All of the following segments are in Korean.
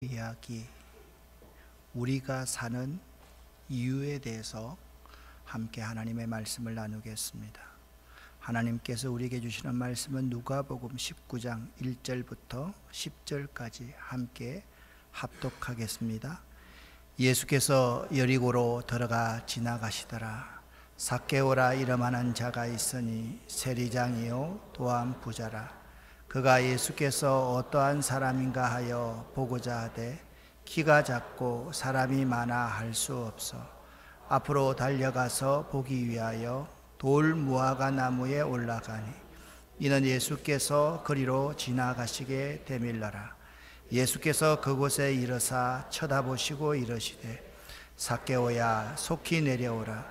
이야기, 우리가 사는 이유에 대해서 함께 하나님의 말씀을 나누겠습니다. 하나님께서 우리에게 주시는 말씀은 누가복음 19장 1절부터 10절까지 함께 합독하겠습니다. 예수께서 여리고로 들어가 지나가시더라. 삭개오라 이름하는 자가 있으니 세리장이요 또한 부자라. 그가 예수께서 어떠한 사람인가 하여 보고자 하되 키가 작고 사람이 많아 할 수 없어 앞으로 달려가서 보기 위하여 돌 무화과 나무에 올라가니 이는 예수께서 그리로 지나가시게 되밀러라. 예수께서 그곳에 이르사 쳐다보시고 이르시되 삭개오야 속히 내려오라.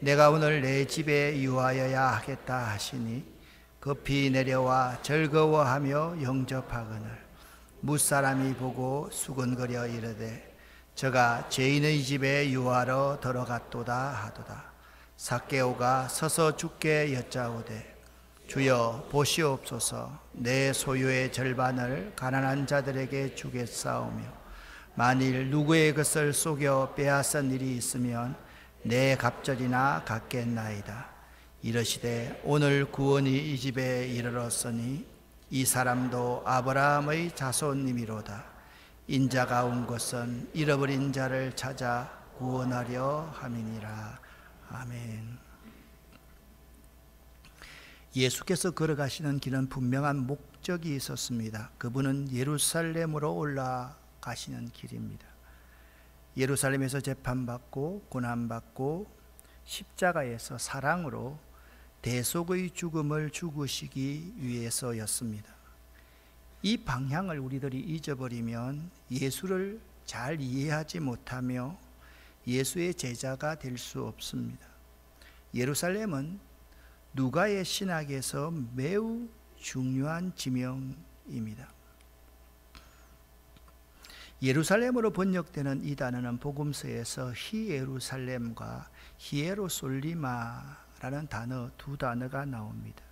내가 오늘 내 집에 유하여야 하겠다 하시니 급히 내려와 즐거워하며 영접하거늘 무사람이 보고 수근거려 이르되 저가 죄인의 집에 유하러 들어갔도다 하도다. 삭개오가 서서 주께 여짜오되 주여 보시옵소서. 내 소유의 절반을 가난한 자들에게 주겠사오며 만일 누구의 것을 속여 빼앗은 일이 있으면 내 갑절이나 갚겠나이다. 이르시되 오늘 구원이 이 집에 이르렀으니 이 사람도 아브라함의 자손님이로다. 인자가 온 것은 잃어버린 자를 찾아 구원하려 함이니라. 아멘. 예수께서 걸어가시는 길은 분명한 목적이 있었습니다. 그분은 예루살렘으로 올라가시는 길입니다. 예루살렘에서 재판받고 고난받고 십자가에서 사랑으로 대속의 죽음을 죽으시기 위해서였습니다. 이 방향을 우리들이 잊어버리면 예수를 잘 이해하지 못하며 예수의 제자가 될 수 없습니다. 예루살렘은 누가의 신학에서 매우 중요한 지명입니다. 예루살렘으로 번역되는 이 단어는 복음서에서 히예루살렘과 히에로솔리마라는 단어 두 단어가 나옵니다.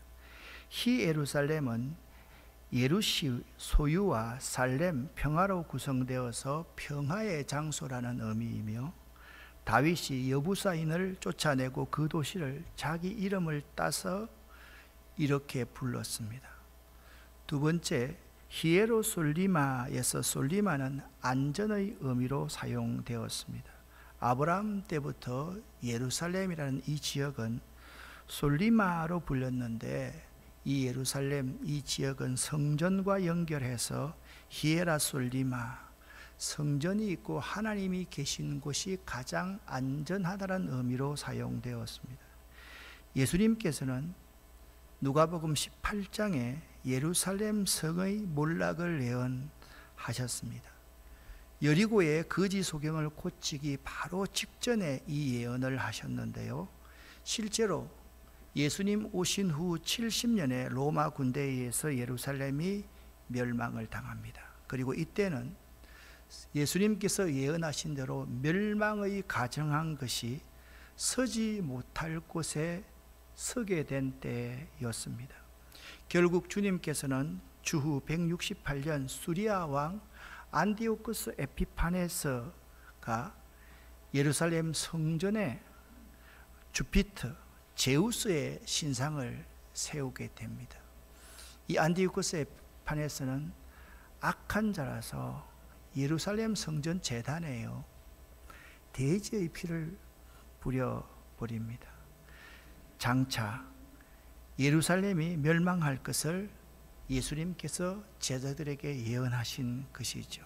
히예루살렘은 예루시 소유와 살렘 평화로 구성되어서 평화의 장소라는 의미이며 다윗이 여부사인을 쫓아내고 그 도시를 자기 이름을 따서 이렇게 불렀습니다. 두 번째, 히에로솔리마에서 솔리마는 안전의 의미로 사용되었습니다. 아브라함 때부터 예루살렘이라는 이 지역은 솔리마로 불렸는데 이 예루살렘 이 지역은 성전과 연결해서 히에라 솔리마, 성전이 있고 하나님이 계신 곳이 가장 안전하다는 의미로 사용되었습니다. 예수님께서는 누가복음 18장에 예루살렘 성의 몰락을 예언하셨습니다. 여리고의 거지 소경을 고치기 바로 직전에 이 예언을 하셨는데요. 실제로 예수님 오신 후 70년에 로마 군대에 의해서 예루살렘이 멸망을 당합니다. 그리고 이때는 예수님께서 예언하신 대로 멸망의 가정한 것이 서지 못할 곳에 서게 된 때였습니다. 결국 주님께서는 주후 168년 수리아 왕 안디오쿠스 에피파네스가 예루살렘 성전에 주피터 제우스의 신상을 세우게 됩니다. 이 안디오쿠스 에피파네스는 악한 자라서 예루살렘 성전 제단에요 돼지의 피를 뿌려버립니다. 장차 예루살렘이 멸망할 것을 예수님께서 제자들에게 예언하신 것이죠.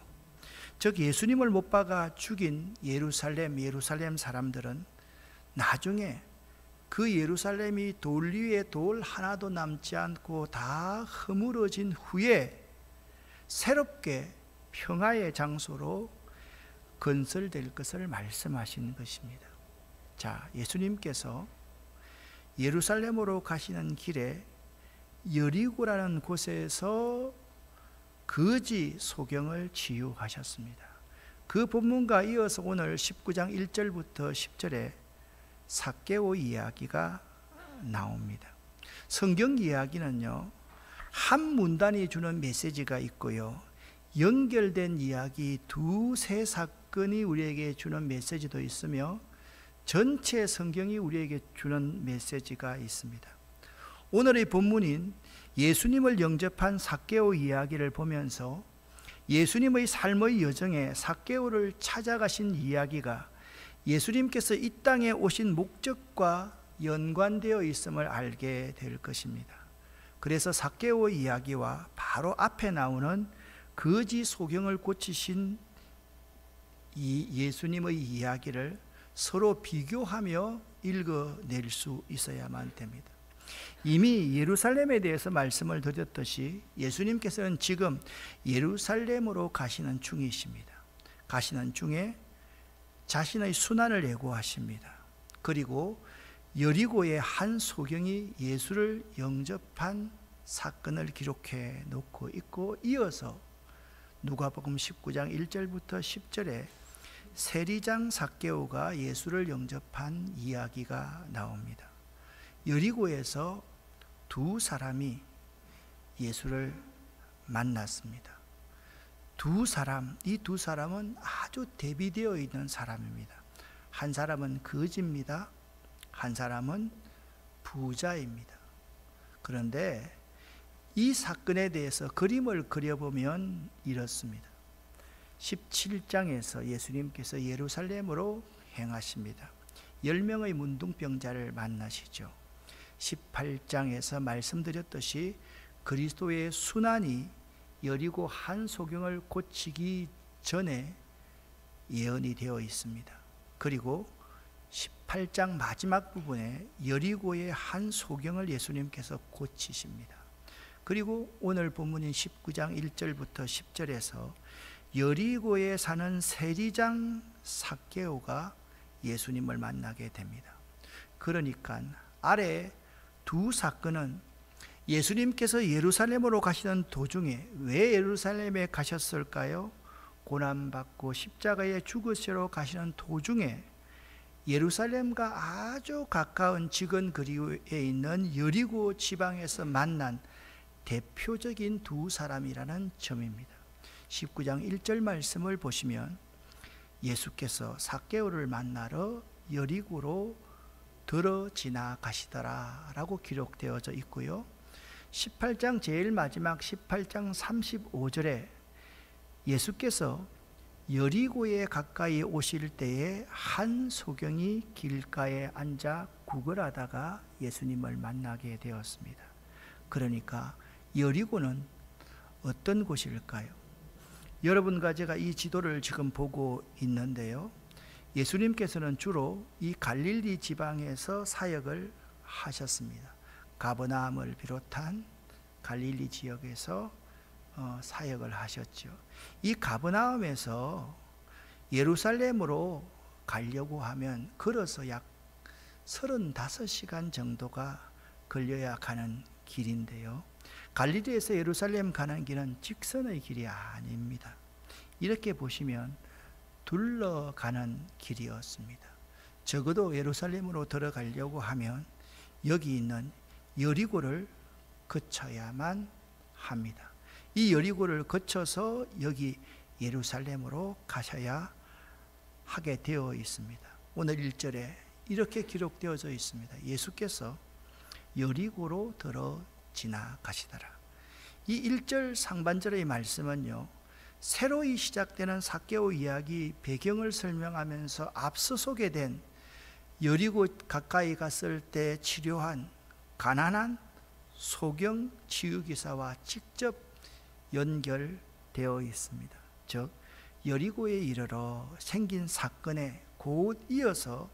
즉 예수님을 못 박아 죽인 예루살렘 사람들은 나중에 그 예루살렘이 돌 위에 돌 하나도 남지 않고 다 허물어진 후에 새롭게 평화의 장소로 건설될 것을 말씀하신 것입니다. 자, 예수님께서 예루살렘으로 가시는 길에 여리고라는 곳에서 거지 소경을 치유하셨습니다. 그 본문과 이어서 오늘 19장 1절부터 10절에 삭개오 이야기가 나옵니다. 성경 이야기는요, 한 문단이 주는 메시지가 있고요, 연결된 이야기 두세 사건이 우리에게 주는 메시지도 있으며 전체 성경이 우리에게 주는 메시지가 있습니다. 오늘의 본문인 예수님을 영접한 삭개오 이야기를 보면서 예수님의 삶의 여정에 삭개오를 찾아가신 이야기가 예수님께서 이 땅에 오신 목적과 연관되어 있음을 알게 될 것입니다. 그래서 삭개오 이야기와 바로 앞에 나오는 거지 소경을 고치신 이 예수님의 이야기를 서로 비교하며 읽어낼 수 있어야만 됩니다. 이미 예루살렘에 대해서 말씀을 드렸듯이 예수님께서는 지금 예루살렘으로 가시는 중이십니다. 가시는 중에 자신의 순환을 예고하십니다. 그리고 여리고의 한 소경이 예수를 영접한 사건을 기록해 놓고 있고, 이어서 누가복음 19장 1절부터 10절에 세리장 삭개오가 예수를 영접한 이야기가 나옵니다. 여리고에서 두 사람이 예수를 만났습니다. 이 두 사람은 아주 대비되어 있는 사람입니다. 한 사람은 거지입니다. 한 사람은 부자입니다. 그런데 이 사건에 대해서 그림을 그려보면 이렇습니다. 17장에서 예수님께서 예루살렘으로 행하십니다. 10명의 문둥병자를 만나시죠. 18장에서 말씀드렸듯이 그리스도의 순환이 여리고 한 소경을 고치기 전에 예언이 되어 있습니다. 그리고 18장 마지막 부분에 여리고의 한 소경을 예수님께서 고치십니다. 그리고 오늘 본문인 19장 1절부터 10절에서 여리고에 사는 세리장 삭개오가 예수님을 만나게 됩니다. 그러니까 아래 두 사건은 예수님께서 예루살렘으로 가시는 도중에, 왜 예루살렘에 가셨을까요? 고난받고 십자가에 죽으시러 가시는 도중에 예루살렘과 아주 가까운 지근 거리에 있는 여리고 지방에서 만난 대표적인 두 사람이라는 점입니다. 19장 1절 말씀을 보시면 예수께서 삭개오를 만나러 여리고로 들어 지나가시더라 라고 기록되어져 있고요. 18장 제일 마지막 18장 35절에 예수께서 여리고에 가까이 오실 때에 한 소경이 길가에 앉아 구걸하다가 예수님을 만나게 되었습니다. 그러니까 여리고는 어떤 곳일까요? 여러분과 제가 이 지도를 지금 보고 있는데요, 예수님께서는 주로 이 갈릴리 지방에서 사역을 하셨습니다. 가버나움을 비롯한 갈릴리 지역에서 사역을 하셨죠. 이 가버나움에서 예루살렘으로 가려고 하면 걸어서 약 35시간 정도가 걸려야 가는 길인데요, 갈릴리에서 예루살렘 가는 길은 직선의 길이 아닙니다. 이렇게 보시면 둘러가는 길이었습니다. 적어도 예루살렘으로 들어가려고 하면 여기 있는 여리고를 거쳐야만 합니다. 이 여리고를 거쳐서 여기 예루살렘으로 가셔야 하게 되어 있습니다. 오늘 1절에 이렇게 기록되어져 있습니다. 예수께서 여리고로 들어 지나가시더라. 이 1절 상반절의 말씀은요, 새로이 시작되는 삭개오 이야기 배경을 설명하면서 앞서 소개된 여리고 가까이 갔을 때 치료한 가난한 소경 치유기사와 직접 연결되어 있습니다. 즉 여리고에 이르러 생긴 사건에 곧 이어서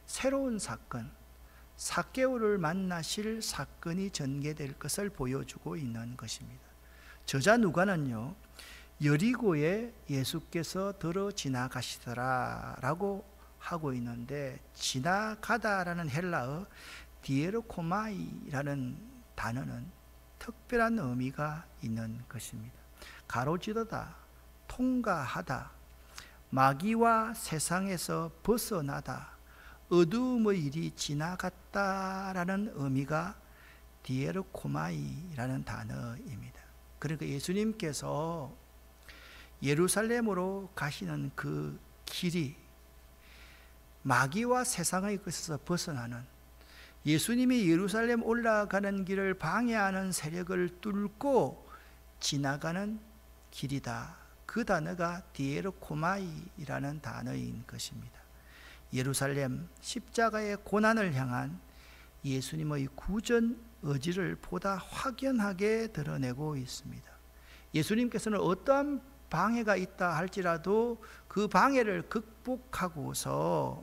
새로운 사건, 삭개오를 만나실 사건이 전개될 것을 보여주고 있는 것입니다. 저자 누가는요, 여리고에 예수께서 들어 지나가시더라 라고 하고 있는데, 지나가다라는 헬라어 디에르코마이라는 단어는 특별한 의미가 있는 것입니다. 가로지르다, 통과하다, 마귀와 세상에서 벗어나다, 어두움의 일이 지나갔다라는 의미가 디에르코마이라는 단어입니다. 그러니까 예수님께서 예루살렘으로 가시는 그 길이 마귀와 세상의 것에서 벗어나는, 예수님이 예루살렘 올라가는 길을 방해하는 세력을 뚫고 지나가는 길이다. 그 단어가 디에르코마이라는 단어인 것입니다. 예루살렘 십자가의 고난을 향한 예수님의 구전 의지를 보다 확연하게 드러내고 있습니다. 예수님께서는 어떠한 방해가 있다 할지라도 그 방해를 극복하고서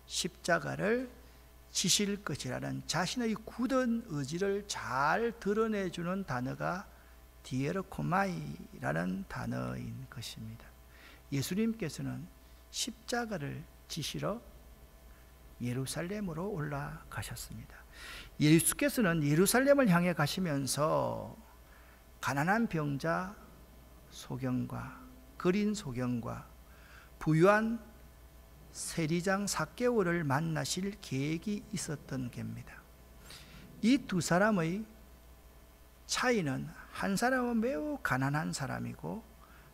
십자가를 지실 것이라는 자신의 굳은 의지를 잘 드러내주는 단어가 디에르코마이라는 단어인 것입니다. 예수님께서는 십자가를 지시러 예루살렘으로 올라가셨습니다. 예수께서는 예루살렘을 향해 가시면서 가난한 병자 소경과 거린 소경과 부유한 세리장 삭개오를 만나실 계획이 있었던 겁니다. 이 두 사람의 차이는, 한 사람은 매우 가난한 사람이고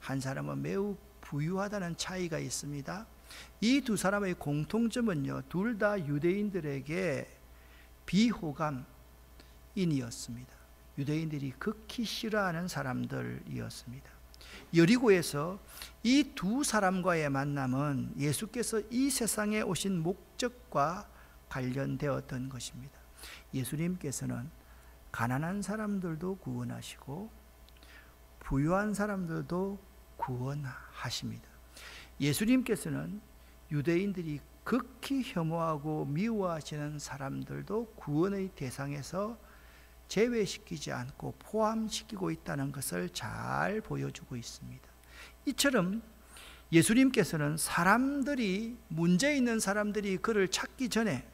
한 사람은 매우 부유하다는 차이가 있습니다. 이 두 사람의 공통점은요, 둘 다 유대인들에게 비호감인이었습니다. 유대인들이 극히 싫어하는 사람들이었습니다. 여리고에서 이 두 사람과의 만남은 예수께서 이 세상에 오신 목적과 관련되었던 것입니다. 예수님께서는 가난한 사람들도 구원하시고 부유한 사람들도 구원하십니다. 예수님께서는 유대인들이 극히 혐오하고 미워하시는 사람들도 구원의 대상에서 제외시키지 않고 포함시키고 있다는 것을 잘 보여주고 있습니다. 이처럼 예수님께서는 문제 있는 사람들이 그를 찾기 전에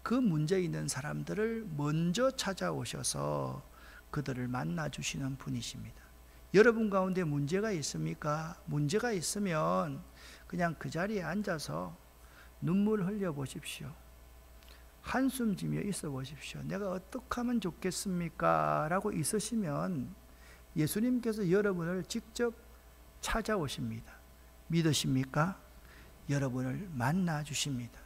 그 문제 있는 사람들을 먼저 찾아오셔서 그들을 만나주시는 분이십니다. 여러분 가운데 문제가 있습니까? 문제가 있으면 그냥 그 자리에 앉아서 눈물 흘려 보십시오. 한숨 지며 있어 보십시오. 내가 어떻게 하면 좋겠습니까? 라고 있으시면 예수님께서 여러분을 직접 찾아오십니다. 믿으십니까? 여러분을 만나 주십니다.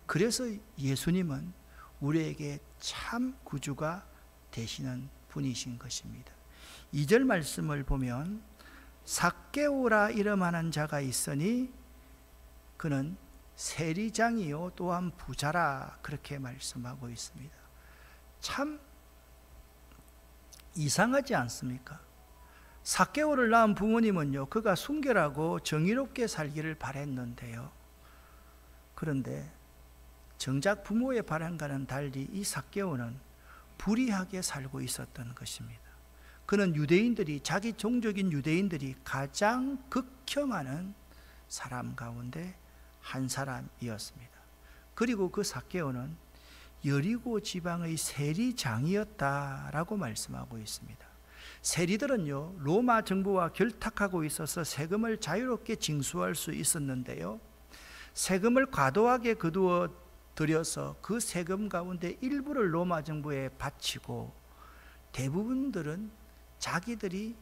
그래서 예수님은 우리에게 참 구주가 되시는 분이신 것입니다. 2절 말씀을 보면 삭개오라 이름하는 자가 있으니 그는 세리장이요 또한 부자라, 그렇게 말씀하고 있습니다. 참 이상하지 않습니까? 삭개오를 낳은 부모님은요, 그가 순결하고 정의롭게 살기를 바랬는데요, 그런데 정작 부모의 바람과는 달리 이 삭개오는 불의하게 살고 있었던 것입니다. 그는 자기 종족인 유대인들이 가장 극혐하는 사람 가운데 한 사람이었습니다. 그리고 그 삭개오는 여리고 지방의 세리장이었다라고 말씀하고 있습니다. 세리들은요, 로마 정부와 결탁하고 있어서 세금을 자유롭게 징수할 수 있었는데요, 세금을 과도하게 거두어 들여서 그 세금 가운데 일부를 로마 정부에 바치고 대부분들은 자기들이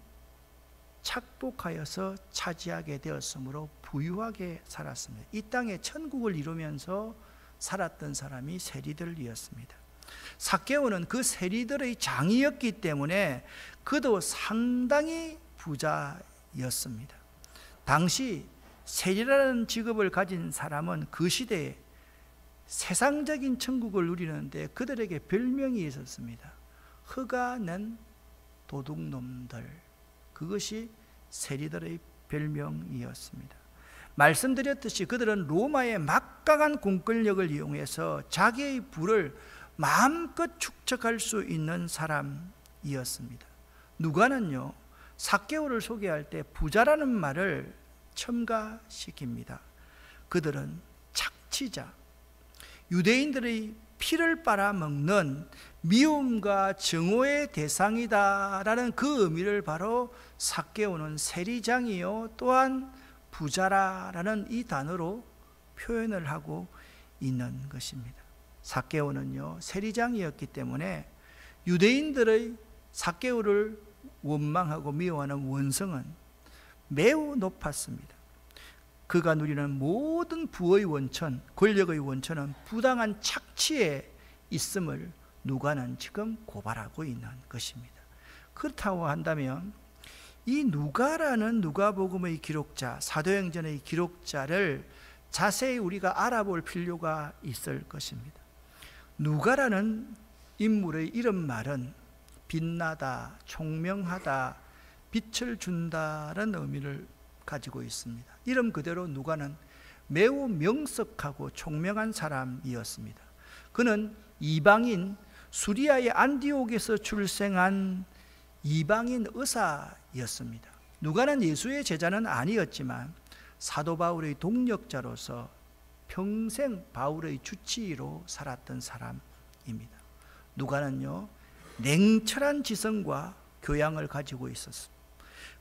착복하여서 차지하게 되었으므로 부유하게 살았습니다. 이 땅에 천국을 이루면서 살았던 사람이 세리들이었습니다. 삭개오는 그 세리들의 장이었기 때문에 그도 상당히 부자였습니다. 당시 세리라는 직업을 가진 사람은 그 시대에 세상적인 천국을 누리는데 그들에게 별명이 있었습니다. 허가 낸 도둑놈들, 그것이 세리들의 별명이었습니다. 말씀드렸듯이 그들은 로마의 막강한 공권력을 이용해서 자기의 부를 마음껏 축적할 수 있는 사람이었습니다. 누가는요, 삭개오를 소개할 때 부자라는 말을 첨가시킵니다. 그들은 착취자, 유대인들의 피를 빨아먹는 미움과 증오의 대상이다라는 그 의미를 바로 삭개오는 세리장이요 또한 부자라라는 이 단어로 표현을 하고 있는 것입니다. 삭개오는요, 세리장이었기 때문에 유대인들의 삭개오를 원망하고 미워하는 원성은 매우 높았습니다. 그가 누리는 모든 부의 원천, 권력의 원천은 부당한 착취에 있음을 누가는 지금 고발하고 있는 것입니다. 그렇다고 한다면 이 누가라는 누가복음의 기록자, 사도행전의 기록자를 자세히 우리가 알아볼 필요가 있을 것입니다. 누가라는 인물의 이름 말은 빛나다, 총명하다, 빛을 준다는 의미를 가지고 있습니다. 이름 그대로 누가는 매우 명석하고 총명한 사람이었습니다. 그는 이방인 수리아의 안디옥에서 출생한 이방인 의사였습니다. 누가는 예수의 제자는 아니었지만 사도 바울의 동력자로서 평생 바울의 주치의로 살았던 사람입니다. 누가는요, 냉철한 지성과 교양을 가지고 있었습니다.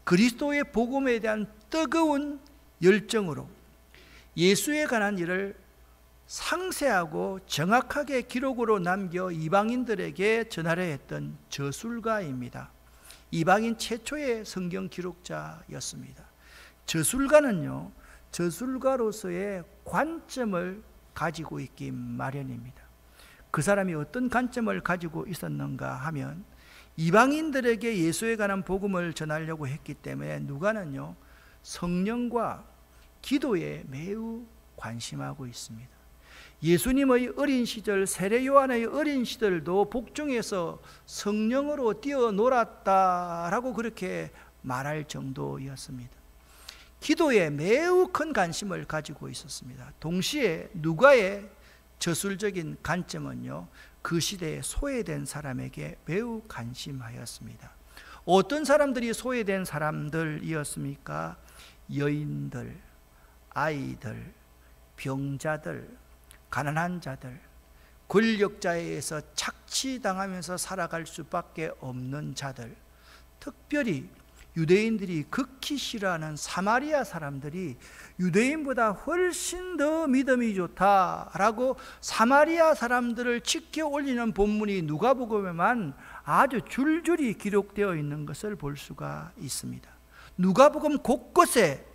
그리스도의 복음에 대한 뜨거운 열정으로 예수에 관한 일을 상세하고 정확하게 기록으로 남겨 이방인들에게 전하려 했던 저술가입니다. 이방인 최초의 성경 기록자였습니다. 저술가는요, 저술가로서의 관점을 가지고 있기 마련입니다. 그 사람이 어떤 관점을 가지고 있었는가 하면 이방인들에게 예수에 관한 복음을 전하려고 했기 때문에 누가는요, 성령과 기도에 매우 관심하고 있습니다. 예수님의 어린 시절, 세례 요한의 어린 시절도 복중에서 성령으로 뛰어놀았다라고 그렇게 말할 정도였습니다. 기도에 매우 큰 관심을 가지고 있었습니다. 동시에 누가의 저술적인 관점은요, 그 시대에 소외된 사람에게 매우 관심하였습니다. 어떤 사람들이 소외된 사람들이었습니까? 여인들, 아이들, 병자들, 가난한 자들, 권력자에 의해서 착취당하면서 살아갈 수밖에 없는 자들, 특별히 유대인들이 극히 싫어하는 사마리아 사람들이 유대인보다 훨씬 더 믿음이 좋다라고 사마리아 사람들을 치켜 올리는 본문이 누가복음에만 아주 줄줄이 기록되어 있는 것을 볼 수가 있습니다. 누가복음 곳곳에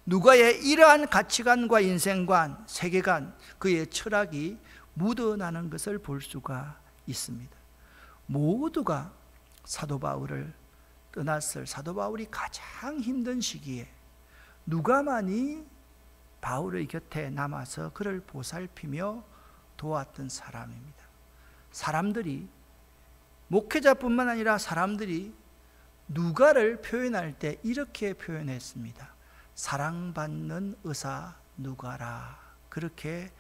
누가의 이러한 가치관과 인생관, 세계관, 그의 철학이 묻어나는 것을 볼 수가 있습니다. 모두가 사도 바울을 떠났을 사도 바울이 가장 힘든 시기에 누가만이 바울의 곁에 남아서 그를 보살피며 도왔던 사람입니다. 사람들이, 목회자뿐만 아니라 사람들이 누가를 표현할 때 이렇게 표현했습니다. 사랑받는 의사 누가라, 그렇게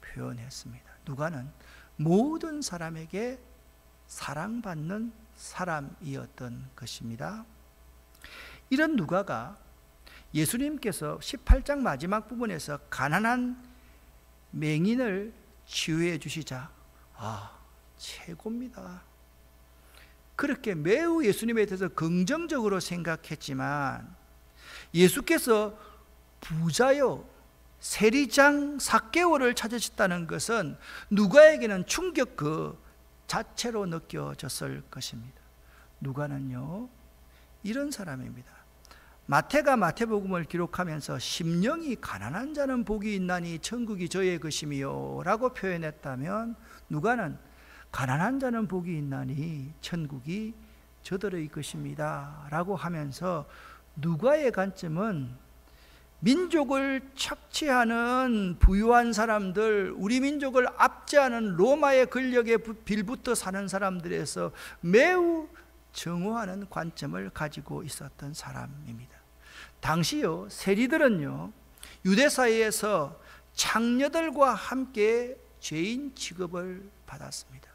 표현했습니다. 누가는 모든 사람에게 사랑받는 사람이었던 것입니다. 이런 누가가 예수님께서 18장 마지막 부분에서 가난한 맹인을 치유해 주시자, 최고입니다. 그렇게 매우 예수님에 대해서 긍정적으로 생각했지만 예수께서 부자요 세리장 삭개오를 찾으셨다는 것은 누가에게는 충격 그 자체로 느껴졌을 것입니다. 누가는요, 이런 사람입니다. 마태가 마태복음을 기록하면서 심령이 가난한 자는 복이 있나니 천국이 저의 것이미요 라고 표현했다면, 누가는 가난한 자는 복이 있나니 천국이 저들의 것입니다 라고 하면서 누가의 관점은 민족을 착취하는 부유한 사람들, 우리 민족을 압제하는 로마의 권력에 빌붙어 사는 사람들에서 매우 정오하는 관점을 가지고 있었던 사람입니다. 당시요, 세리들은요, 유대 사회에서 창녀들과 함께 죄인 취급을 받았습니다.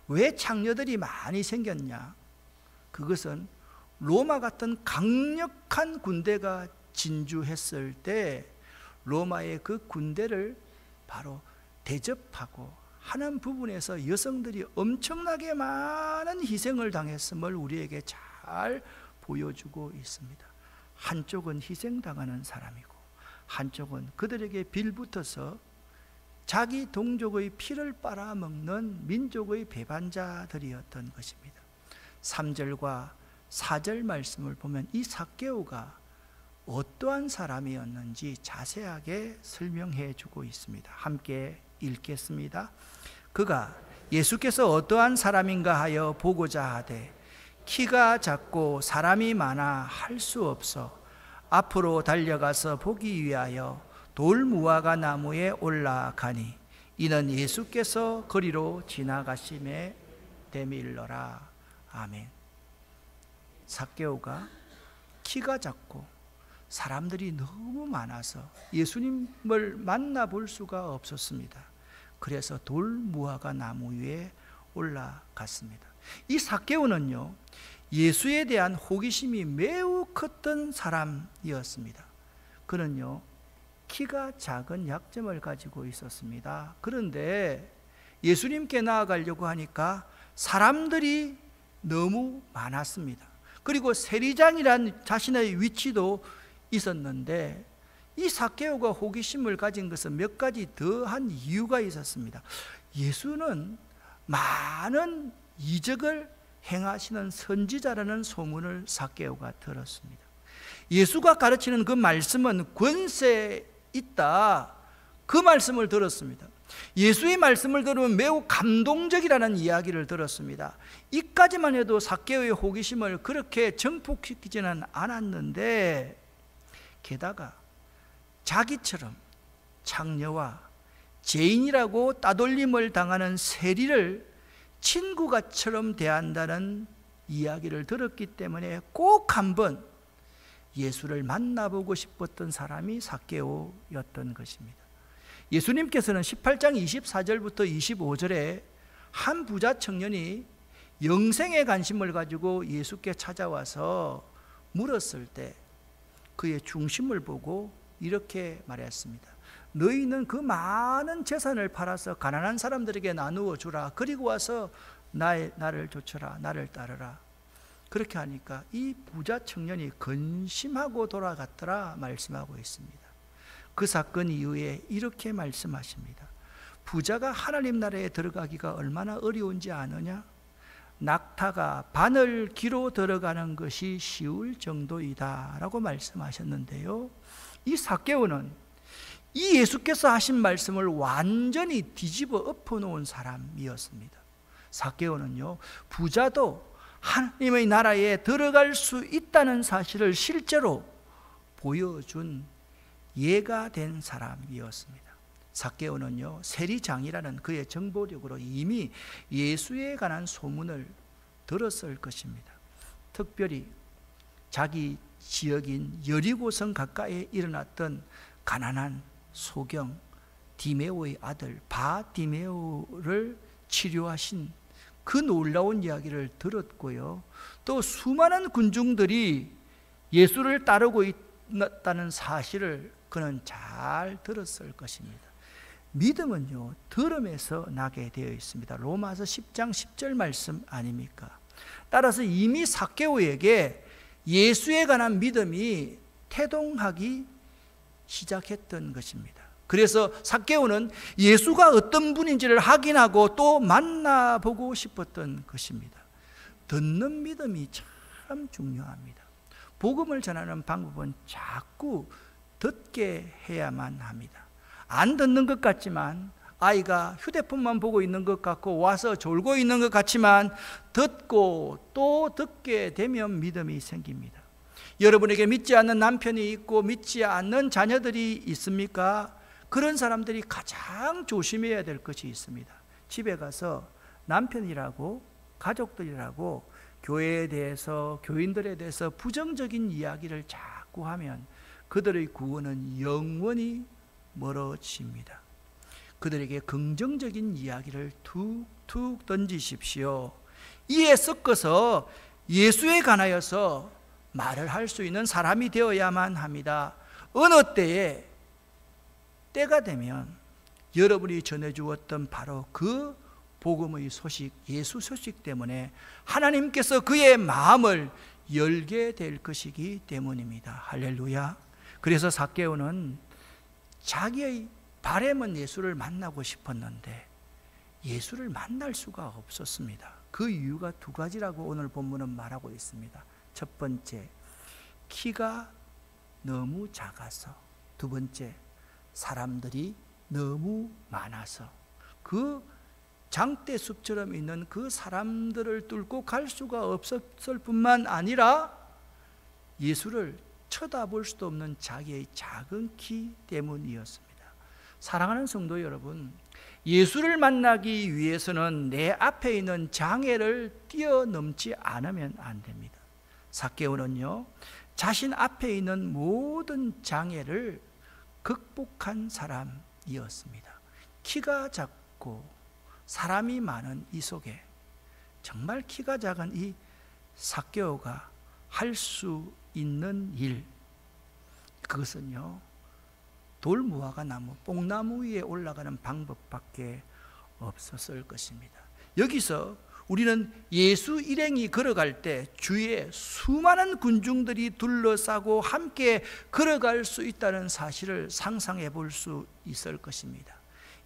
왜 창녀들이 많이 생겼냐? 그것은 로마 같은 강력한 군대가 진주했을 때 로마의 그 군대를 바로 대접하고 하는 부분에서 여성들이 엄청나게 많은 희생을 당했음을 우리에게 잘 보여주고 있습니다. 한쪽은 희생당하는 사람이고 한쪽은 그들에게 빌붙어서 자기 동족의 피를 빨아먹는 민족의 배반자들이었던 것입니다. 3절과 4절 말씀을 보면 이 삭개오가 어떠한 사람이었는지 자세하게 설명해 주고 있습니다. 함께 읽겠습니다. 그가 예수께서 어떠한 사람인가 하여 보고자 하되 키가 작고 사람이 많아 할 수 없어 앞으로 달려가서 보기 위하여 돌무화과 나무에 올라가니 이는 예수께서 거리로 지나가심에 대밀러라. 아멘. 삭개오가 키가 작고 사람들이 너무 많아서 예수님을 만나볼 수가 없었습니다. 그래서 돌무화과 나무 위에 올라갔습니다. 이 삭개오는요, 예수에 대한 호기심이 매우 컸던 사람이었습니다. 그는요, 키가 작은 약점을 가지고 있었습니다. 그런데 예수님께 나아가려고 하니까 사람들이 너무 많았습니다. 그리고 세리장이란 자신의 위치도 있었는데 이 삭개오가 호기심을 가진 것은 몇 가지 더한 이유가 있었습니다. 예수는 많은 이적을 행하시는 선지자라는 소문을 삭개오가 들었습니다. 예수가 가르치는 그 말씀은 권세 있다, 그 말씀을 들었습니다. 예수의 말씀을 들으면 매우 감동적이라는 이야기를 들었습니다. 이까지만 해도 삭개오의 호기심을 그렇게 증폭시키지는 않았는데 게다가 자기처럼 창녀와 죄인이라고 따돌림을 당하는 세리를 친구가처럼 대한다는 이야기를 들었기 때문에 꼭 한번 예수를 만나보고 싶었던 사람이 삭개오였던 것입니다. 예수님께서는 18장 24절부터 25절에 한 부자 청년이 영생에 관심을 가지고 예수께 찾아와서 물었을 때 그의 중심을 보고 이렇게 말했습니다. 너희는 그 많은 재산을 팔아서 가난한 사람들에게 나누어 주라. 그리고 와서 나를 좇으라. 나를 따르라. 그렇게 하니까 이 부자 청년이 근심하고 돌아갔더라 말씀하고 있습니다. 그 사건 이후에 이렇게 말씀하십니다. 부자가 하나님 나라에 들어가기가 얼마나 어려운지 아느냐? 낙타가 바늘기로 들어가는 것이 쉬울 정도이다 라고 말씀하셨는데요, 이 삭개오는 이 예수께서 하신 말씀을 완전히 뒤집어 엎어놓은 사람이었습니다. 삭개오는요, 부자도 하나님의 나라에 들어갈 수 있다는 사실을 실제로 보여준 예가 된 사람이었습니다. 삭개오는요, 세리장이라는 그의 정보력으로 이미 예수에 관한 소문을 들었을 것입니다. 특별히 자기 지역인 여리고성 가까이에 일어났던 가난한 소경 디메오의 아들 바디메오를 치료하신 그 놀라운 이야기를 들었고요, 또 수많은 군중들이 예수를 따르고 있다는 사실을 그는 잘 들었을 것입니다. 믿음은요, 들음에서 나게 되어 있습니다. 로마서 10장 10절 말씀 아닙니까? 따라서 이미 삭개오에게 예수에 관한 믿음이 태동하기 시작했던 것입니다. 그래서 삭개오는 예수가 어떤 분인지를 확인하고 또 만나보고 싶었던 것입니다. 듣는 믿음이 참 중요합니다. 복음을 전하는 방법은 자꾸 듣게 해야만 합니다. 안 듣는 것 같지만, 아이가 휴대폰만 보고 있는 것 같고 와서 졸고 있는 것 같지만 듣고 또 듣게 되면 믿음이 생깁니다. 여러분에게 믿지 않는 남편이 있고 믿지 않는 자녀들이 있습니까? 그런 사람들이 가장 조심해야 될 것이 있습니다. 집에 가서 남편이라고 가족들이라고 교회에 대해서, 교인들에 대해서 부정적인 이야기를 자꾸 하면 그들의 구원은 영원히 멀어집니다. 그들에게 긍정적인 이야기를 툭툭 던지십시오. 이에 섞어서 예수에 관하여서 말을 할 수 있는 사람이 되어야만 합니다. 어느 때가 되면 여러분이 전해주었던 바로 그 복음의 소식, 예수 소식 때문에 하나님께서 그의 마음을 열게 될 것이기 때문입니다. 할렐루야. 그래서 삭개오는 자기의 바람은 예수를 만나고 싶었는데 예수를 만날 수가 없었습니다. 그 이유가 두 가지라고 오늘 본문은 말하고 있습니다. 첫 번째, 키가 너무 작아서. 두 번째, 사람들이 너무 많아서. 그 장대숲처럼 있는 그 사람들을 뚫고 갈 수가 없었을 뿐만 아니라 예수를 쳐다볼 수도 없는 자기의 작은 키 때문이었습니다. 사랑하는 성도 여러분, 예수를 만나기 위해서는 내 앞에 있는 장애를 뛰어넘지 않으면 안 됩니다. 삭개오는요, 자신 앞에 있는 모든 장애를 극복한 사람이었습니다. 키가 작고 사람이 많은 이 속에 정말 키가 작은 이 삭개오가 할 수 있는 일, 그것은요, 돌무화과 나무, 뽕나무 위에 올라가는 방법밖에 없었을 것입니다. 여기서 우리는 예수 일행이 걸어갈 때 주위에 수많은 군중들이 둘러싸고 함께 걸어갈 수 있다는 사실을 상상해 볼 수 있을 것입니다.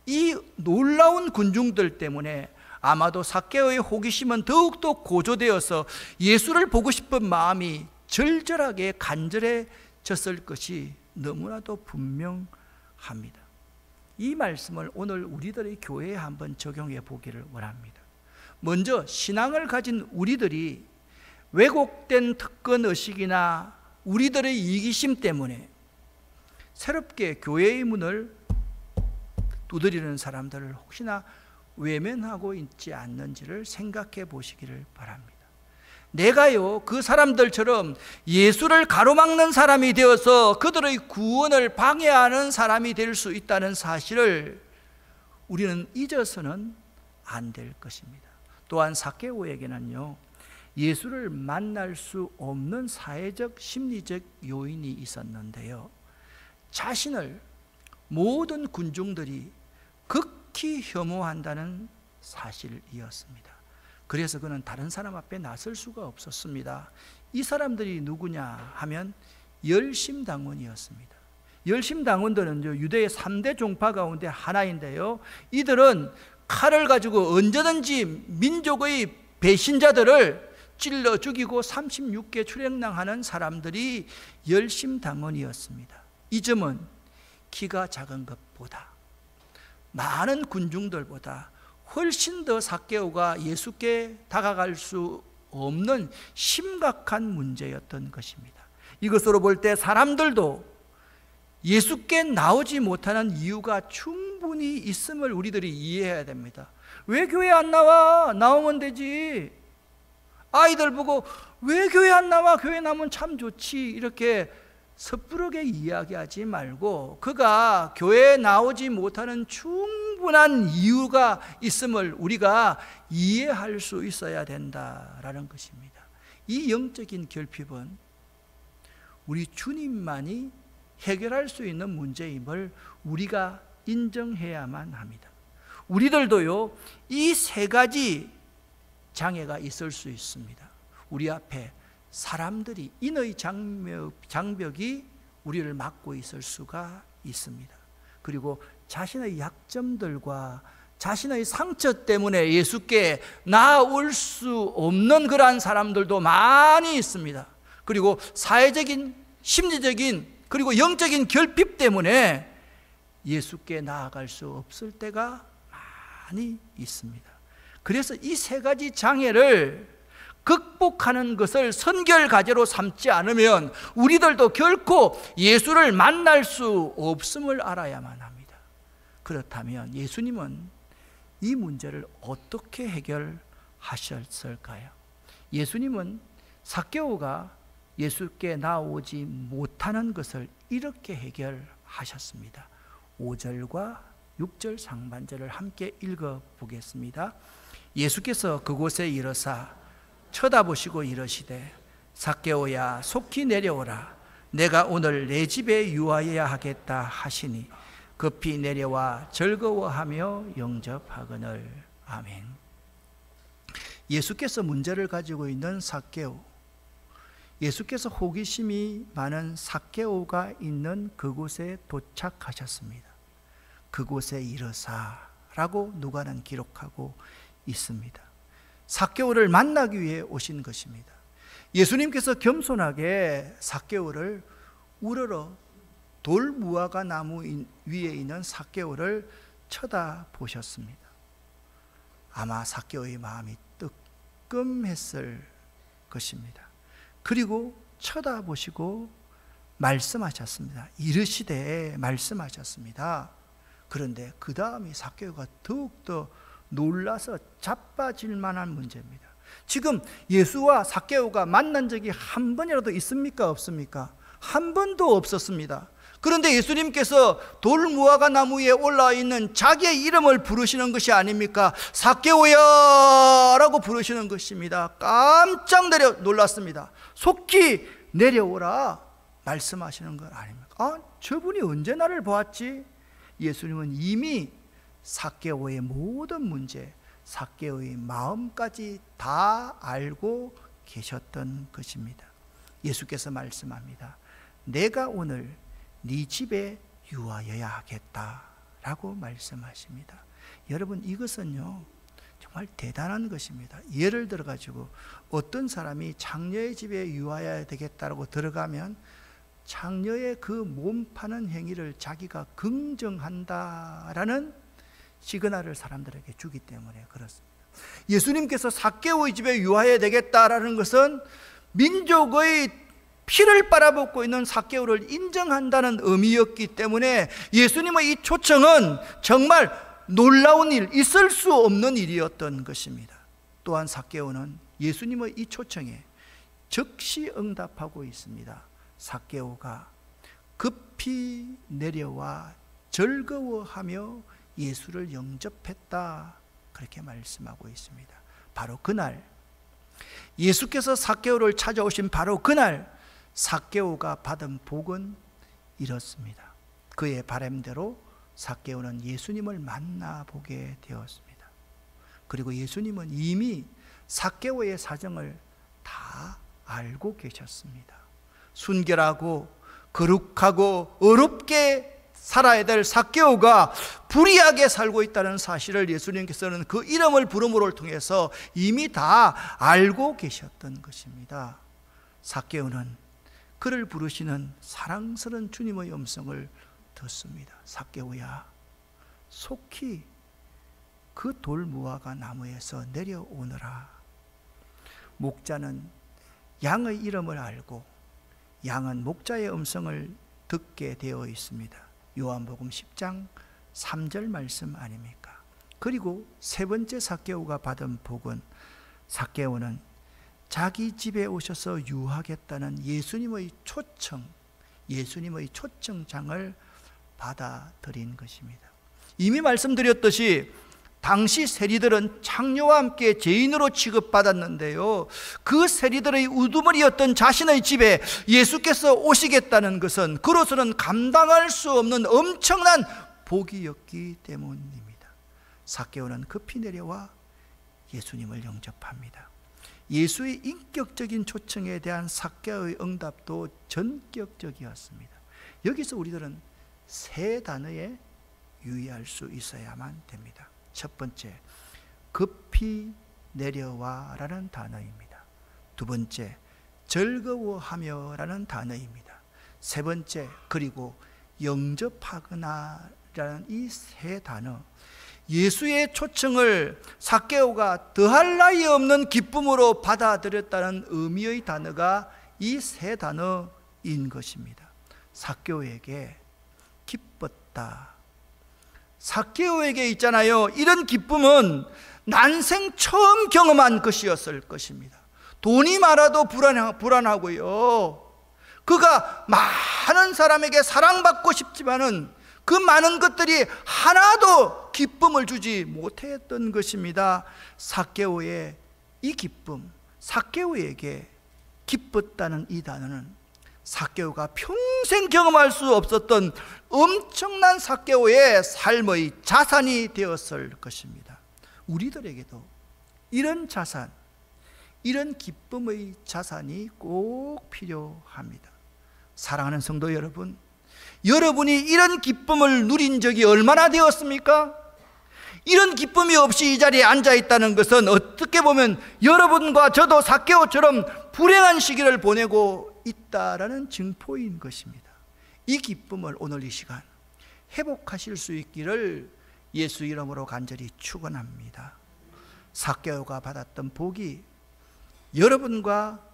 이 놀라운 군중들 때문에 아마도 삭개오의 호기심은 더욱더 고조되어서 예수를 보고 싶은 마음이 절절하게 간절해졌을 것이 너무나도 분명합니다. 이 말씀을 오늘 우리들의 교회에 한번 적용해 보기를 원합니다. 먼저 신앙을 가진 우리들이 왜곡된 특권의식이나 우리들의 이기심 때문에 새롭게 교회의 문을 두드리는 사람들을 혹시나 외면하고 있지 않는지를 생각해 보시기를 바랍니다. 내가요, 그 사람들처럼 예수를 가로막는 사람이 되어서 그들의 구원을 방해하는 사람이 될 수 있다는 사실을 우리는 잊어서는 안 될 것입니다. 또한 삭개오에게는요, 예수를 만날 수 없는 사회적 심리적 요인이 있었는데요, 자신을 모든 군중들이 극히 혐오한다는 사실이었습니다. 그래서 그는 다른 사람 앞에 나설 수가 없었습니다. 이 사람들이 누구냐 하면 열심당원이었습니다. 열심당원들은 유대의 3대 종파 가운데 하나인데요, 이들은 칼을 가지고 언제든지 민족의 배신자들을 찔러 죽이고 36개 출행당하는 사람들이 열심당원이었습니다. 이 점은 키가 작은 것보다, 많은 군중들보다 훨씬 더 삭개오가 예수께 다가갈 수 없는 심각한 문제였던 것입니다. 이것으로 볼 때 사람들도 예수께 나오지 못하는 이유가 충분히 있음을 우리들이 이해해야 됩니다. 왜 교회 안 나와? 나오면 되지. 아이들 보고 왜 교회 안 나와? 교회 나오면 참 좋지. 이렇게 섣부르게 이야기하지 말고 그가 교회에 나오지 못하는 충분한 이유가 있음을 우리가 이해할 수 있어야 된다라는 것입니다. 이 영적인 결핍은 우리 주님만이 해결할 수 있는 문제임을 우리가 인정해야만 합니다. 우리들도요, 이 세 가지 장애가 있을 수 있습니다. 우리 앞에 사람들이, 인의 장벽이 우리를 막고 있을 수가 있습니다. 그리고 자신의 약점들과 자신의 상처 때문에 예수께 나아올 수 없는 그러한 사람들도 많이 있습니다. 그리고 사회적인, 심리적인, 그리고 영적인 결핍 때문에 예수께 나아갈 수 없을 때가 많이 있습니다. 그래서 이 세 가지 장애를 극복하는 것을 선결과제로 삼지 않으면 우리들도 결코 예수를 만날 수 없음을 알아야만 합니다. 그렇다면 예수님은 이 문제를 어떻게 해결하셨을까요? 예수님은 삭개오가 예수께 나오지 못하는 것을 이렇게 해결하셨습니다. 5절과 6절 상반절을 함께 읽어보겠습니다. 예수께서 그곳에 이르사 쳐다보시고 이르시되 삭개오야 속히 내려오라. 내가 오늘 내 집에 유하여야 하겠다 하시니 급히 내려와 즐거워하며 영접하거늘. 아멘. 예수께서 문제를 가지고 있는 삭개오, 예수께서 호기심이 많은 삭개오가 있는 그곳에 도착하셨습니다. 그곳에 이르사라고 누가는 기록하고 있습니다. 삭개오를 만나기 위해 오신 것입니다. 예수님께서 겸손하게 삭개오를 우러러 돌 무화과 나무 위에 있는 삭개오를 쳐다보셨습니다. 아마 삭개오의 마음이 뜨끔했을 것입니다. 그리고 쳐다보시고 말씀하셨습니다. 이르시되 말씀하셨습니다. 그런데 그 다음이 삭개오가 더욱더 놀라서 자빠질 만한 문제입니다. 지금 예수와 삭개오가 만난 적이 한 번이라도 있습니까? 없습니까? 한 번도 없었습니다. 그런데 예수님께서 돌 무화과 나무 위에 올라와 있는 자기의 이름을 부르시는 것이 아닙니까? 삭개오야 라고 부르시는 것입니다. 깜짝 놀랐습니다. 속히 내려오라 말씀하시는 것 아닙니까? 아, 저분이 언제 나를 보았지? 예수님은 이미 삭개오의 모든 문제, 삭개오의 마음까지 다 알고 계셨던 것입니다. 예수께서 말씀합니다. 내가 오늘 네 집에 유하여야 하겠다라고 말씀하십니다. 여러분, 이것은요 정말 대단한 것입니다. 예를 들어 가지고 어떤 사람이 장녀의 집에 유하여야 되겠다라고 들어가면 장녀의 그 몸 파는 행위를 자기가 긍정한다라는 시그널을 사람들에게 주기 때문에 그렇습니다. 예수님께서 삭개오의 집에 유하여야 되겠다라는 것은 민족의 피를 빨아먹고 있는 삭개오를 인정한다는 의미였기 때문에 예수님의 이 초청은 정말 놀라운 일, 있을 수 없는 일이었던 것입니다. 또한 삭개오는 예수님의 이 초청에 즉시 응답하고 있습니다. 삭개오가 급히 내려와 즐거워하며 예수를 영접했다, 그렇게 말씀하고 있습니다. 바로 그날, 예수께서 삭개오를 찾아오신 바로 그날 삭개오가 받은 복은 이렇습니다. 그의 바람대로 삭개오는 예수님을 만나보게 되었습니다. 그리고 예수님은 이미 삭개오의 사정을 다 알고 계셨습니다. 순결하고 거룩하고 어렵게 살아야 될 삭개오가 불의하게 살고 있다는 사실을 예수님께서는 그 이름을 부름으로 통해서 이미 다 알고 계셨던 것입니다. 삭개오는 그를 부르시는 사랑스러운 주님의 음성을 듣습니다. 삭개오야, 속히 그 돌 무화과 나무에서 내려오너라. 목자는 양의 이름을 알고 양은 목자의 음성을 듣게 되어 있습니다. 요한복음 10장 3절 말씀 아닙니까? 그리고 세 번째 삭개오가 받은 복은, 삭개오는 자기 집에 오셔서 유하겠다는 예수님의 초청, 예수님의 초청장을 받아들인 것입니다. 이미 말씀드렸듯이 당시 세리들은 창녀와 함께 죄인으로 취급받았는데요, 그 세리들의 우두머리였던 자신의 집에 예수께서 오시겠다는 것은 그로서는 감당할 수 없는 엄청난 복이었기 때문입니다. 삭개오는 급히 내려와 예수님을 영접합니다. 예수의 인격적인 초청에 대한 삭개오의 응답도 전격적이었습니다. 여기서 우리들은 세 단어에 유의할 수 있어야만 됩니다. 첫 번째, 급히 내려와 라는 단어입니다. 두 번째, 즐거워하며 라는 단어입니다. 세 번째, 그리고 영접하거나 라는 이 세 단어, 예수의 초청을 삭개오가 더할 나위 없는 기쁨으로 받아들였다는 의미의 단어가 이 세 단어인 것입니다. 삭개오에게 기뻤다. 삭개오에게 있잖아요, 이런 기쁨은 난생 처음 경험한 것이었을 것입니다. 돈이 많아도 불안하고요, 그가 많은 사람에게 사랑받고 싶지만은 그 많은 것들이 하나도 기쁨을 주지 못했던 것입니다. 삭개오의 이 기쁨, 삭개오에게 기뻤다는 이 단어는 삭개오가 평생 경험할 수 없었던 엄청난 삭개오의 삶의 자산이 되었을 것입니다. 우리들에게도 이런 자산, 이런 기쁨의 자산이 꼭 필요합니다. 사랑하는 성도 여러분, 여러분이 이런 기쁨을 누린 적이 얼마나 되었습니까? 이런 기쁨이 없이 이 자리에 앉아 있다는 것은 어떻게 보면 여러분과 저도 삭개오처럼 불행한 시기를 보내고 있다라는 증포인 것입니다. 이 기쁨을 오늘 이 시간 회복하실 수 있기를 예수 이름으로 간절히 축원합니다. 삭개오가 받았던 복이 여러분과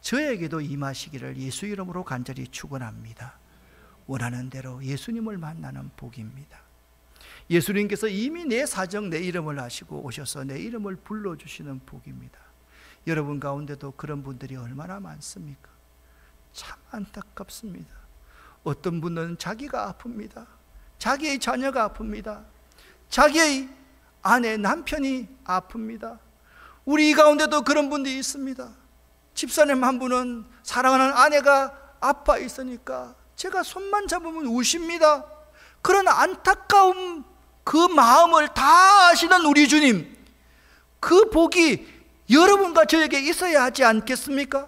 저에게도 임하시기를 예수 이름으로 간절히 축원합니다. 원하는 대로 예수님을 만나는 복입니다. 예수님께서 이미 내 사정, 내 이름을 아시고 오셔서 내 이름을 불러주시는 복입니다. 여러분 가운데도 그런 분들이 얼마나 많습니까? 참 안타깝습니다. 어떤 분은 자기가 아픕니다. 자기의 자녀가 아픕니다. 자기의 아내, 남편이 아픕니다. 우리 이 가운데도 그런 분들이 있습니다. 집사님 한 분은 사랑하는 아내가 아파 있으니까 제가 손만 잡으면 우십니다. 그런 안타까움, 그 마음을 다 아시는 우리 주님, 그 복이 여러분과 저에게 있어야 하지 않겠습니까?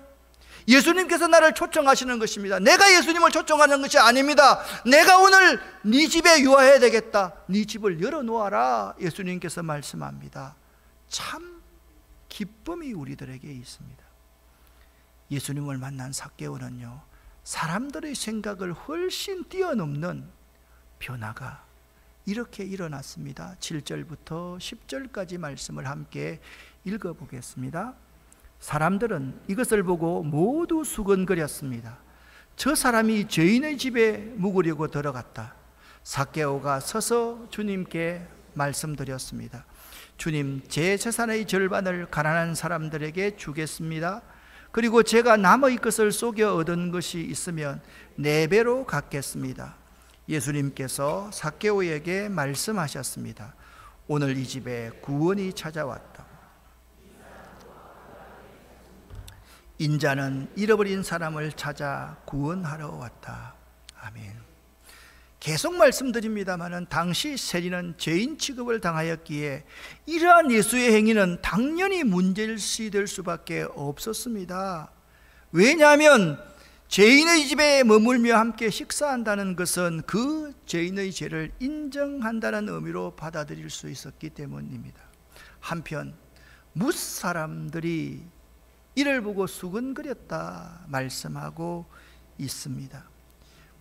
예수님께서 나를 초청하시는 것입니다. 내가 예수님을 초청하는 것이 아닙니다. 내가 오늘 네 집에 유하해야 되겠다, 네 집을 열어놓아라, 예수님께서 말씀합니다. 참 기쁨이 우리들에게 있습니다. 예수님을 만난 삭개오는요, 사람들의 생각을 훨씬 뛰어넘는 변화가 이렇게 일어났습니다. 7절부터 10절까지 말씀을 함께 읽어보겠습니다. 사람들은 이것을 보고 모두 수근거렸습니다. 저 사람이 죄인의 집에 묵으려고 들어갔다. 삭개오가 서서 주님께 말씀드렸습니다. 주님, 제 재산의 절반을 가난한 사람들에게 주겠습니다. 그리고 제가 남의 것을 속여 얻은 것이 있으면 4배로 갚겠습니다. 예수님께서 삭개오에게 말씀하셨습니다. 오늘 이 집에 구원이 찾아왔다. 인자는 잃어버린 사람을 찾아 구원하러 왔다. 아멘. 계속 말씀드립니다마는 당시 세리는 죄인 취급을 당하였기에 이러한 예수의 행위는 당연히 문제일시 수밖에 없었습니다. 왜냐하면 죄인의 집에 머물며 함께 식사한다는 것은 그 죄인의 죄를 인정한다는 의미로 받아들일 수 있었기 때문입니다. 한편 뭇 사람들이 이를 보고 수근거렸다 말씀하고 있습니다.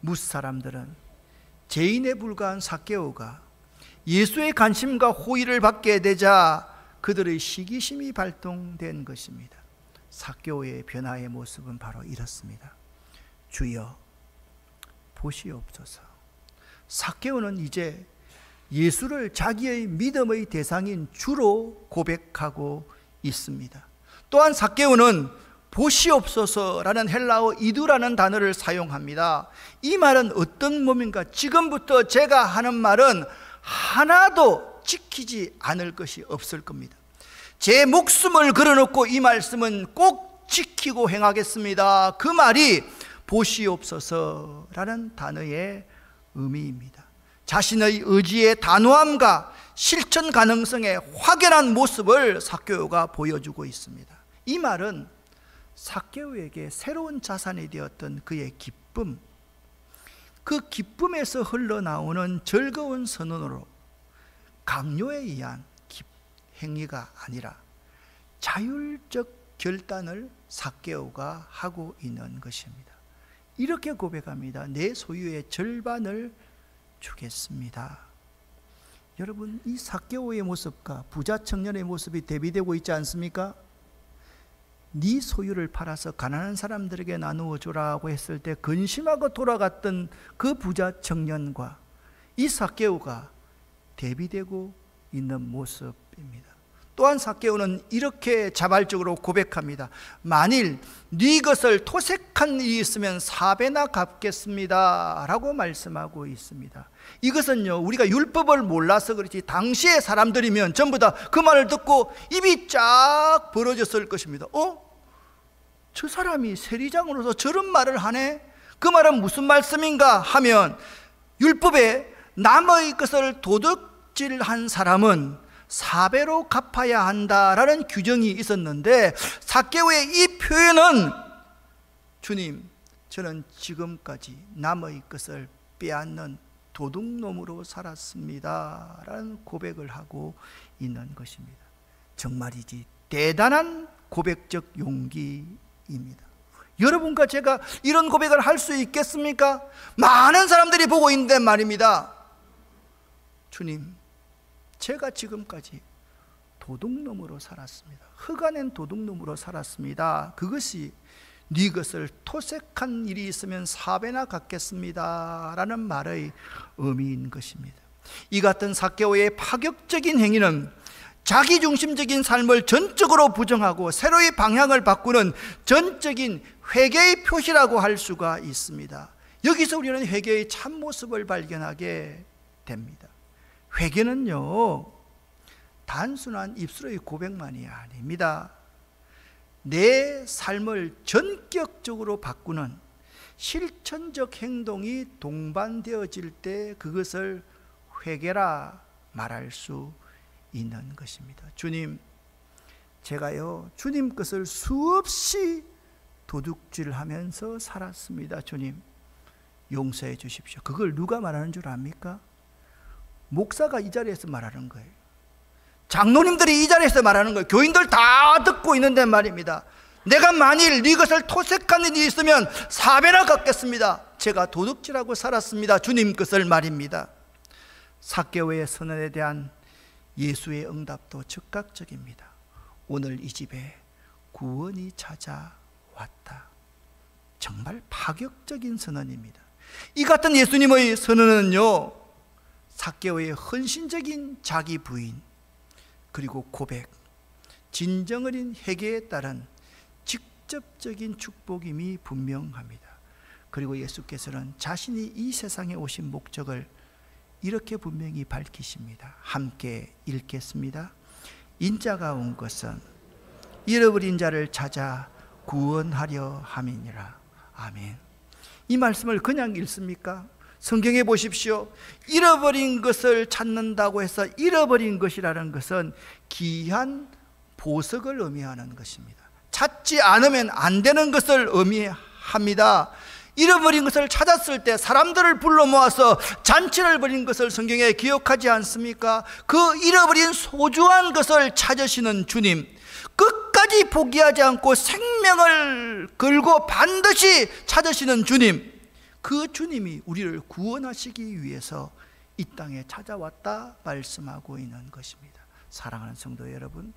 뭇 사람들은 죄인에 불과한 삭개오가 예수의 관심과 호의를 받게 되자 그들의 시기심이 발동된 것입니다. 삭개오의 변화의 모습은 바로 이렇습니다. 주여 보시옵소서. 삭개오는 이제 예수를 자기의 믿음의 대상인 주로 고백하고 있습니다. 또한 삭개오는 보시옵소서라는 헬라어 이두라는 단어를 사용합니다. 이 말은 어떤 몸인가? 지금부터 제가 하는 말은 하나도 지키지 않을 것이 없을 겁니다. 제 목숨을 걸어놓고 이 말씀은 꼭 지키고 행하겠습니다. 그 말이 보시옵소서라는 단어의 의미입니다. 자신의 의지의 단호함과 실천 가능성의 확연한 모습을 삭개오가 보여주고 있습니다. 이 말은 삭개오에게 새로운 자산이 되었던 그의 기쁨, 그 기쁨에서 흘러나오는 즐거운 선언으로 강요에 의한 행위가 아니라 자율적 결단을 삭개오가 하고 있는 것입니다. 이렇게 고백합니다. 내 소유의 절반을 주겠습니다. 여러분, 이 삭개오의 모습과 부자 청년의 모습이 대비되고 있지 않습니까? 네 소유를 팔아서 가난한 사람들에게 나누어 주라고 했을 때 근심하고 돌아갔던 그 부자 청년과 이 삭개오가 대비되고 있는 모습입니다. 또한 삭개오는 이렇게 자발적으로 고백합니다. 만일 네 것을 토색한 일이 있으면 4배나 갚겠습니다 라고 말씀하고 있습니다. 이것은요, 우리가 율법을 몰라서 그렇지 당시의 사람들이면 전부 다 그 말을 듣고 입이 쫙 벌어졌을 것입니다. 저 사람이 세리장으로서 저런 말을 하네? 그 말은 무슨 말씀인가 하면, 율법에 남의 것을 도둑질한 사람은 4배로 갚아야 한다라는 규정이 있었는데, 삭개오의 이 표현은 주님, 저는 지금까지 남의 것을 빼앗는 도둑놈으로 살았습니다 라는 고백을 하고 있는 것입니다. 정말이지 대단한 고백적 용기입니다. 여러분과 제가 이런 고백을 할 수 있겠습니까? 많은 사람들이 보고 있는데 말입니다. 주님, 제가 지금까지 도둑놈으로 살았습니다. 흑안엔 도둑놈으로 살았습니다. 그것이 네 것을 토색한 일이 있으면 4배나 갚겠습니다 라는 말의 의미인 것입니다. 이 같은 삭개오의 파격적인 행위는 자기중심적인 삶을 전적으로 부정하고 새로이 방향을 바꾸는 전적인 회개의 표시라고 할 수가 있습니다. 여기서 우리는 회개의 참모습을 발견하게 됩니다. 회개는요, 단순한 입술의 고백만이 아닙니다. 내 삶을 전격적으로 바꾸는 실천적 행동이 동반되어질 때 그것을 회개라 말할 수 있는 것입니다. 주님, 제가요 주님 것을 수없이 도둑질하면서 살았습니다. 주님, 용서해 주십시오. 그걸 누가 말하는 줄 압니까? 목사가 이 자리에서 말하는 거예요. 장로님들이 이 자리에서 말하는 거예요. 교인들 다 듣고 있는데 말입니다. 내가 만일 네 것을 토색한 일이 있으면 4배나 갚겠습니다. 제가 도둑질하고 살았습니다. 주님 것을 말입니다. 삭개오의 선언에 대한 예수의 응답도 즉각적입니다. 오늘 이 집에 구원이 찾아왔다. 정말 파격적인 선언입니다. 이 같은 예수님의 선언은요, 삭개오의 헌신적인 자기 부인 그리고 고백, 진정 어린 회개에 따른 직접적인 축복임이 분명합니다. 그리고 예수께서는 자신이 이 세상에 오신 목적을 이렇게 분명히 밝히십니다. 함께 읽겠습니다. 인자가 온 것은 잃어버린 자를 찾아 구원하려 함이니라. 아멘. 이 말씀을 그냥 읽습니까? 성경에 보십시오. 잃어버린 것을 찾는다고 해서 잃어버린 것이라는 것은 귀한 보석을 의미하는 것입니다. 찾지 않으면 안 되는 것을 의미합니다. 잃어버린 것을 찾았을 때 사람들을 불러 모아서 잔치를 벌인 것을 성경에 기억하지 않습니까? 그 잃어버린 소중한 것을 찾으시는 주님, 끝까지 포기하지 않고 생명을 걸고 반드시 찾으시는 주님, 그 주님이 우리를 구원하시기 위해서 이 땅에 찾아왔다 말씀하고 있는 것입니다. 사랑하는 성도 여러분,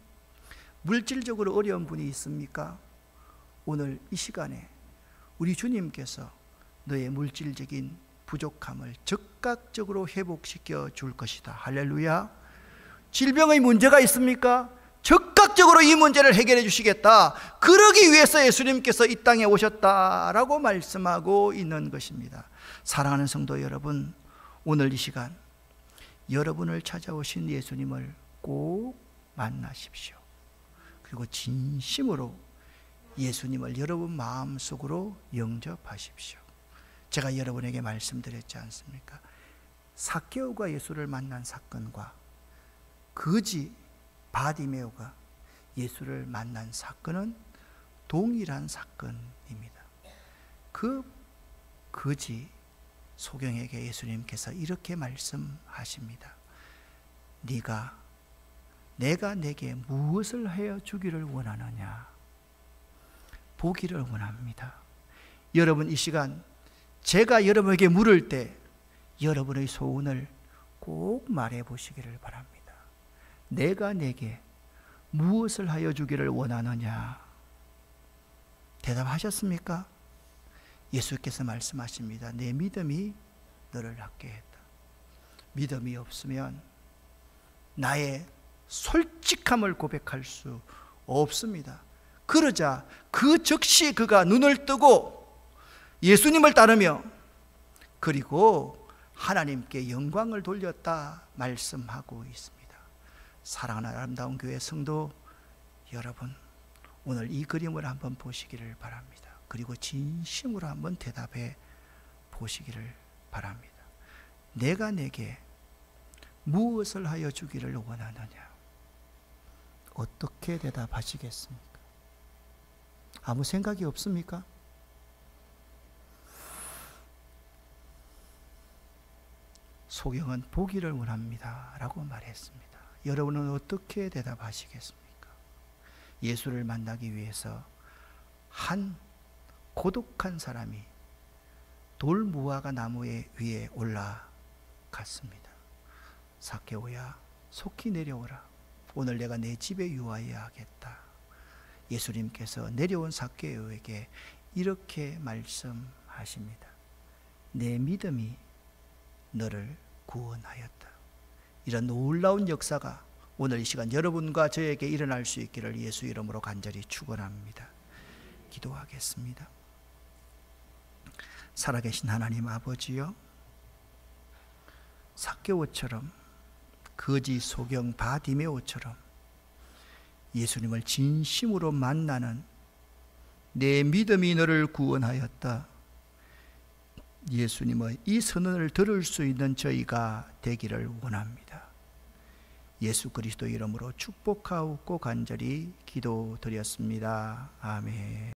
물질적으로 어려운 분이 있습니까? 오늘 이 시간에 우리 주님께서 너의 물질적인 부족함을 즉각적으로 회복시켜 줄 것이다. 할렐루야. 질병의 문제가 있습니까? 즉각적으로 이 문제를 해결해 주시겠다. 그러기 위해서 예수님께서 이 땅에 오셨다라고 말씀하고 있는 것입니다. 사랑하는 성도 여러분, 오늘 이 시간 여러분을 찾아오신 예수님을 꼭 만나십시오. 그리고 진심으로 예수님을 여러분 마음속으로 영접하십시오. 제가 여러분에게 말씀드렸지 않습니까? 삭개오가 예수를 만난 사건과 거지 바디메오가 예수를 만난 사건은 동일한 사건입니다. 그 거지 소경에게 예수님께서 이렇게 말씀하십니다. 내가 내게 무엇을 하여 주기를 원하느냐? 보기를 원합니다. 여러분, 이 시간 제가 여러분에게 물을 때 여러분의 소원을 꼭 말해 보시기를 바랍니다. 내가 내게 무엇을 하여 주기를 원하느냐? 대답하셨습니까? 예수께서 말씀하십니다. 내 믿음이 너를 낫게 했다. 믿음이 없으면 나의 솔직함을 고백할 수 없습니다. 그러자 그 즉시 그가 눈을 뜨고 예수님을 따르며 그리고 하나님께 영광을 돌렸다 말씀하고 있습니다. 사랑하는 아름다운 교회 성도 여러분, 오늘 이 그림을 한번 보시기를 바랍니다. 그리고 진심으로 한번 대답해 보시기를 바랍니다. 내가 내게 무엇을 하여 주기를 원하느냐? 어떻게 대답하시겠습니까? 아무 생각이 없습니까? 소경은 보기를 원합니다 라고 말했습니다. 여러분은 어떻게 대답하시겠습니까? 예수를 만나기 위해서 한 고독한 사람이 돌무화과 나무 위에 올라갔습니다. 삭개오야, 속히 내려오라. 오늘 내가 내 집에 유하여야 하겠다. 예수님께서 내려온 삭개오에게 이렇게 말씀하십니다. 내 믿음이 너를 구원하였다. 이런 놀라운 역사가 오늘 이 시간 여러분과 저에게 일어날 수 있기를 예수 이름으로 간절히 축원합니다. 기도하겠습니다. 살아계신 하나님 아버지요, 삭개오처럼 거지 소경 바디메오처럼 예수님을 진심으로 만나는 내 믿음이 너를 구원하였다. 예수님의 이 선언을 들을 수 있는 저희가 되기를 원합니다. 예수 그리스도 이름으로 축복하옵고 간절히 기도드렸습니다. 아멘.